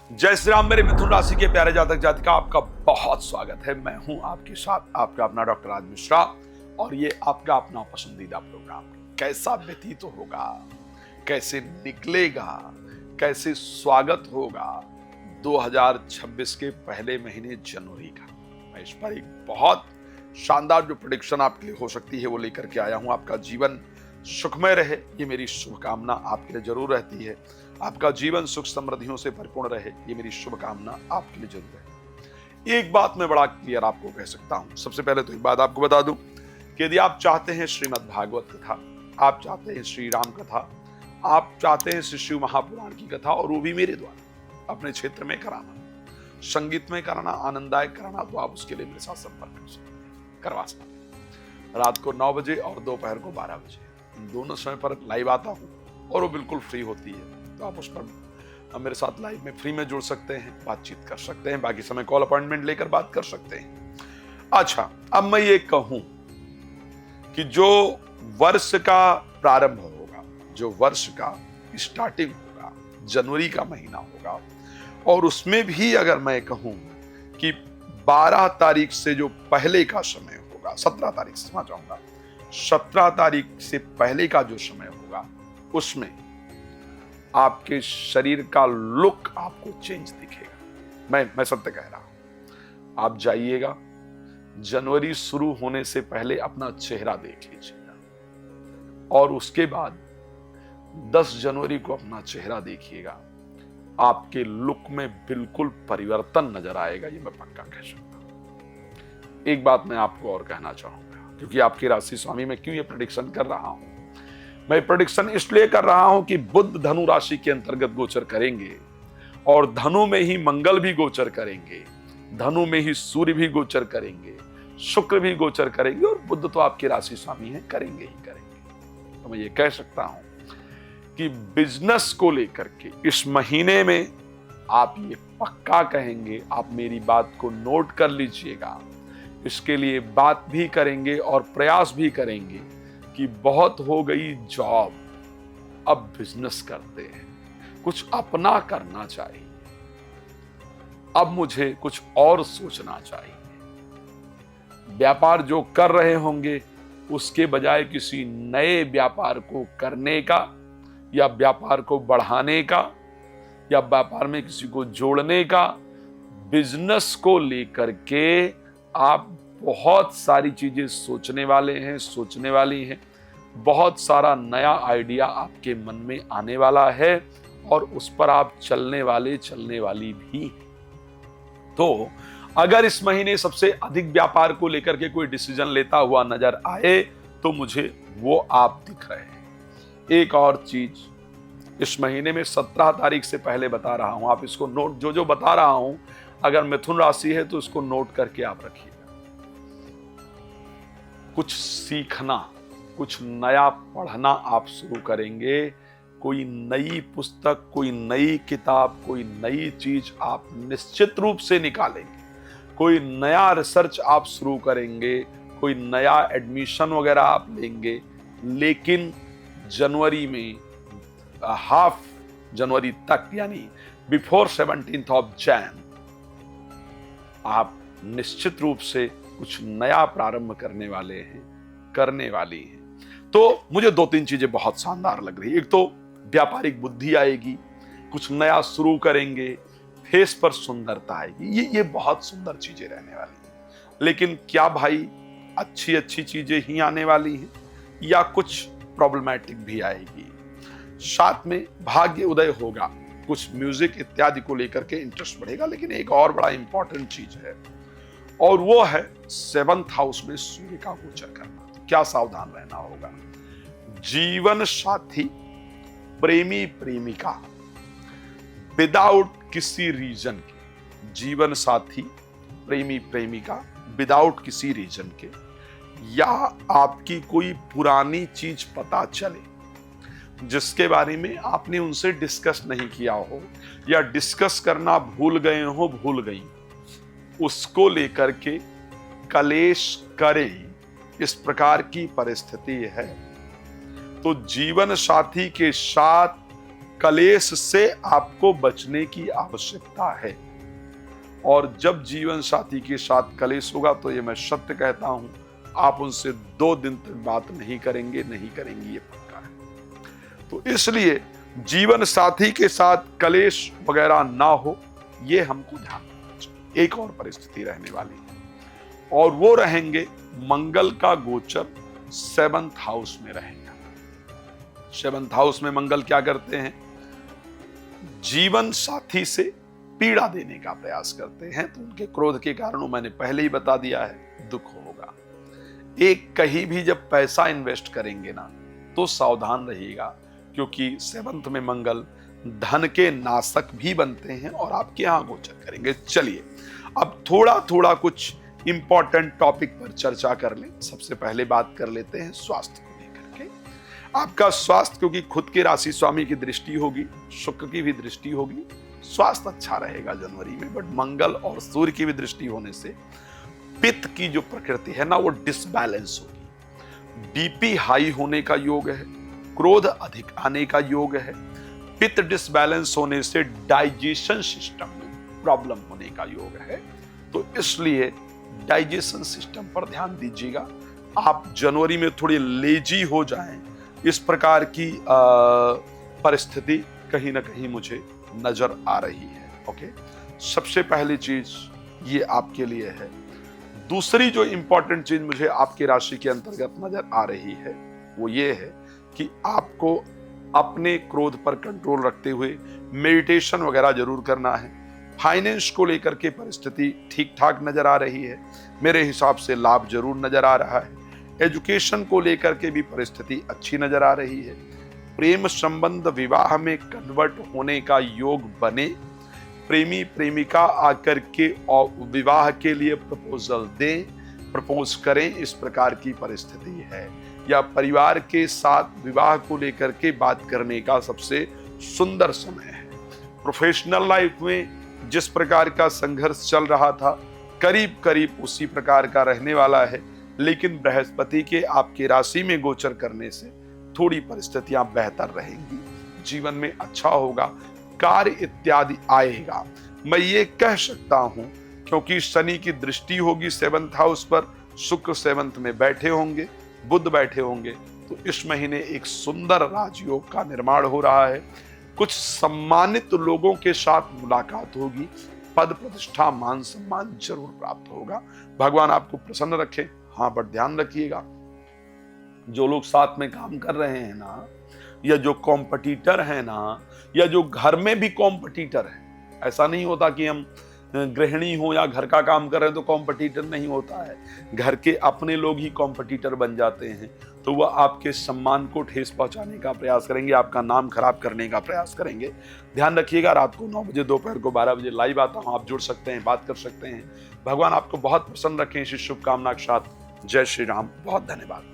जय श्री राम। मेरे मिथुन राशि के प्यारे जातक जातिका, आपका बहुत स्वागत है। मैं हूं आपके साथ आपका अपना डॉक्टर राज मिश्रा और ये आपका अपना पसंदीदा प्रोग्राम कैसा व्यतीत होगा, कैसे निकलेगा, कैसे स्वागत होगा 2026 के पहले महीने जनवरी का। मैं इस पर एक बहुत शानदार जो प्रेडिक्शन आपके लिए हो सकती है वो लेकर के आया हूं। आपका जीवन सुखमय रहे, ये मेरी शुभकामना आपके लिए जरूर रहती है। आपका जीवन सुख समृद्धियों से परिपूर्ण रहे, ये मेरी शुभकामना आपके लिए जरूर है। एक बात मैं बड़ा क्लियर आपको कह सकता हूं। सबसे पहले तो एक बात आपको बता दूं कि यदि आप चाहते हैं श्रीमद् भागवत कथा, आप चाहते हैं श्री राम कथा, आप चाहते हैं श्री शिव महापुराण की कथा, और वो भी मेरे द्वारा अपने क्षेत्र में कराना, संगीत में कराना, आनंददायक कराना, तो आप उसके लिए मेरे साथ संपर्क कर सकते हैं, करवा सकते हैं। रात को 9 बजे और दोपहर को 12 बजे इन दोनों समय पर लाइव आता हूं और वो बिल्कुल फ्री होती है। तो आप उस पर मेरे साथ लाइव में फ्री में जुड़ सकते हैं, बातचीत कर सकते हैं, बाकी समय कॉल अपॉइंटमेंट लेकर बात कर सकते हैं। अच्छा, अब मैं ये कहूं कि जो वर्ष का प्रारंभ होगा, जो वर्ष का स्टार्टिंग होगा, जनवरी का महीना होगा, और उसमें भी अगर मैं कहूं कि 12 तारीख से जो पहले का समय होगा, 17 तारीख से समझ जाऊंगा, 17 तारीख से पहले का जो समय होगा, उसमें आपके शरीर का लुक आपको चेंज दिखेगा। मैं सत्य कह रहा हूं। आप जाइएगा, जनवरी शुरू होने से पहले अपना चेहरा देख लीजिएगा और उसके बाद 10 जनवरी को अपना चेहरा देखिएगा। आपके लुक में बिल्कुल परिवर्तन नजर आएगा, ये मैं पक्का कह सकता हूं। एक बात मैं आपको और कहना चाहूंगा, क्योंकि आपकी राशि स्वामी में क्यों ये प्रेडिक्शन कर रहा हूं। मैं प्रेडिक्शन इसलिए कर रहा हूं कि बुध धनु राशि के अंतर्गत गोचर करेंगे और धनु में ही मंगल भी गोचर करेंगे, धनु में ही सूर्य भी गोचर करेंगे, शुक्र भी गोचर करेंगे, और बुध तो आपके राशि स्वामी हैं, करेंगे ही करेंगे। तो मैं ये कह सकता हूं कि बिजनेस को लेकर के इस महीने में आप ये पक्का कहेंगे, आप मेरी बात को नोट कर लीजिएगा, इसके लिए बात भी करेंगे और प्रयास भी करेंगे कि बहुत हो गई जॉब, अब बिजनेस करते हैं, कुछ अपना करना चाहिए, अब मुझे कुछ और सोचना चाहिए। व्यापार जो कर रहे होंगे उसके बजाय किसी नए व्यापार को करने का, या व्यापार को बढ़ाने का, या व्यापार में किसी को जोड़ने का, बिजनेस को लेकर के आप बहुत सारी चीजें सोचने वाले हैं, सोचने वाली हैं। बहुत सारा नया आइडिया आपके मन में आने वाला है और उस पर आप चलने वाली भी हैं। तो अगर इस महीने सबसे अधिक व्यापार को लेकर के कोई डिसीजन लेता हुआ नजर आए तो मुझे वो आप दिख रहे हैं। एक और चीज, इस महीने में 17 तारीख से पहले बता रहा हूं, आप इसको नोट, जो बता रहा हूं, अगर मिथुन राशि है तो इसको नोट करके आप रखिएगा। कुछ सीखना, कुछ नया पढ़ना आप शुरू करेंगे। कोई नई पुस्तक, कोई नई किताब, कोई नई चीज आप निश्चित रूप से निकालेंगे। कोई नया रिसर्च आप शुरू करेंगे, कोई नया एडमिशन वगैरह आप लेंगे। लेकिन जनवरी में हाफ जनवरी तक, यानी बिफोर 17 जैन, आप निश्चित रूप से कुछ नया प्रारंभ करने वाले हैं, करने वाली हैं। तो मुझे 2-3 चीजें बहुत शानदार लग रही है। एक तो व्यापारिक बुद्धि आएगी, कुछ नया शुरू करेंगे, फेस पर सुंदरता आएगी, ये बहुत सुंदर चीजें रहने वाली हैं। लेकिन क्या भाई अच्छी चीजें ही आने वाली हैं या कुछ प्रॉब्लमैटिक भी आएगी? साथ में भाग्य उदय होगा, कुछ म्यूजिक इत्यादि को लेकर के इंटरेस्ट बढ़ेगा। लेकिन एक और बड़ा इंपॉर्टेंट चीज है और वो है 7th हाउस में सूर्य का गोचर करना। क्या सावधान रहना होगा? जीवन साथी, प्रेमी प्रेमिका, विदाउट किसी रीजन के, जीवन साथी, प्रेमी प्रेमिका विदाउट किसी रीजन के, या आपकी कोई पुरानी चीज पता चले जिसके बारे में आपने उनसे डिस्कस नहीं किया हो, या डिस्कस करना भूल गए हो, भूल गई, उसको लेकर के कलेश करे, इस प्रकार की परिस्थिति है। तो जीवन साथी के साथ कलेश से आपको बचने की आवश्यकता है। और जब जीवन साथी के साथ कलेश होगा तो ये मैं सत्य कहता हूं, आप उनसे 2 दिन तक बात नहीं करेंगे, ये पक्का है। तो इसलिए जीवन साथी के साथ कलेश वगैरह ना हो, ये हमको ध्यान रखना चाहिए। एक और परिस्थिति रहने वाली है और वो रहेंगे मंगल का गोचर 7th हाउस में रहेगा। 7th हाउस में मंगल क्या करते हैं? जीवन साथी से पीड़ा देने का प्रयास करते हैं। तो उनके क्रोध के कारणों मैंने पहले ही बता दिया है, दुख होगा। एक कहीं भी जब पैसा इन्वेस्ट करेंगे ना तो सावधान रहिएगा, क्योंकि 7th में मंगल धन के नाशक भी बनते हैं और आपके यहां गोचर करेंगे। चलिए अब थोड़ा थोड़ा कुछ इंपॉर्टेंट टॉपिक पर चर्चा कर लें। सबसे पहले बात कर लेते हैं स्वास्थ्य को लेकर के। आपका स्वास्थ्य, क्योंकि खुद के राशि स्वामी की दृष्टि होगी, शुक्र की भी दृष्टि होगी, स्वास्थ्य अच्छा रहेगा जनवरी में। बट मंगल और सूर्य की भी दृष्टि होने से पित्त की जो प्रकृति है ना वो डिसबैलेंस होगी। बीपी हाई होने का योग है, क्रोध अधिक आने का योग है। पित्त डिसबैलेंस होने से डाइजेशन सिस्टम में प्रॉब्लम होने का योग है। तो इसलिए डाइजेशन सिस्टम पर ध्यान दीजिएगा। आप जनवरी में थोड़ी लेजी हो जाएं, इस प्रकार की परिस्थिति कहीं ना कहीं मुझे नजर आ रही है। ओके, सबसे पहली चीज ये आपके लिए है। दूसरी जो इंपॉर्टेंट चीज मुझे आपकी राशि के अंतर्गत नजर आ रही है वो ये है कि आपको अपने क्रोध पर कंट्रोल रखते हुए मेडिटेशन वगैरह जरूर करना है। फाइनेंस को लेकर के परिस्थिति ठीक ठाक नजर आ रही है, मेरे हिसाब से लाभ जरूर नजर आ रहा है। एजुकेशन को लेकर के भी परिस्थिति अच्छी नजर आ रही है। प्रेम संबंध विवाह में कन्वर्ट होने का योग बने। प्रेमी प्रेमिका आकर के और विवाह के लिए प्रपोजल दें, प्रपोज करें, इस प्रकार की परिस्थिति है। या परिवार के साथ विवाह को लेकर के बात करने का सबसे सुंदर समय है। प्रोफेशनल लाइफ में जिस प्रकार का संघर्ष चल रहा था करीब करीब उसी प्रकार का रहने वाला है, लेकिन बृहस्पति के आपके राशि में गोचर करने से थोड़ी परिस्थितियां बेहतर रहेंगी। जीवन में अच्छा होगा, कार्य इत्यादि आएगा। मैं ये कह सकता हूं क्योंकि शनि की दृष्टि होगी 7th हाउस पर, शुक्र 7th में बैठे होंगे, बुध बैठे होंगे, तो इस महीने एक सुंदर राजयोग का निर्माण हो रहा है। कुछ सम्मानित लोगों के साथ मुलाकात होगी, पद प्रतिष्ठा मान सम्मान जरूर प्राप्त होगा। भगवान आपको प्रसन्न रखे। हाँ, बट ध्यान रखिएगा, जो लोग साथ में काम कर रहे हैं ना, या जो कॉम्पिटिटर है ना, या जो घर में भी कॉम्पिटिटर है, ऐसा नहीं होता कि हम गृहिणी हो या घर का काम कर रहे हैं तो कॉम्पिटिटर नहीं होता है। घर के अपने लोग ही कॉम्पिटिटर बन जाते हैं, तो वह आपके सम्मान को ठेस पहुंचाने का प्रयास करेंगे, आपका नाम खराब करने का प्रयास करेंगे। ध्यान रखिएगा। रात को 9 बजे, दोपहर को 12 बजे लाइव आता हूं, आप जुड़ सकते हैं, बात कर सकते हैं। भगवान आपको बहुत प्रसन्न रखें। इसी शुभकामना के साथ जय श्री राम। बहुत धन्यवाद।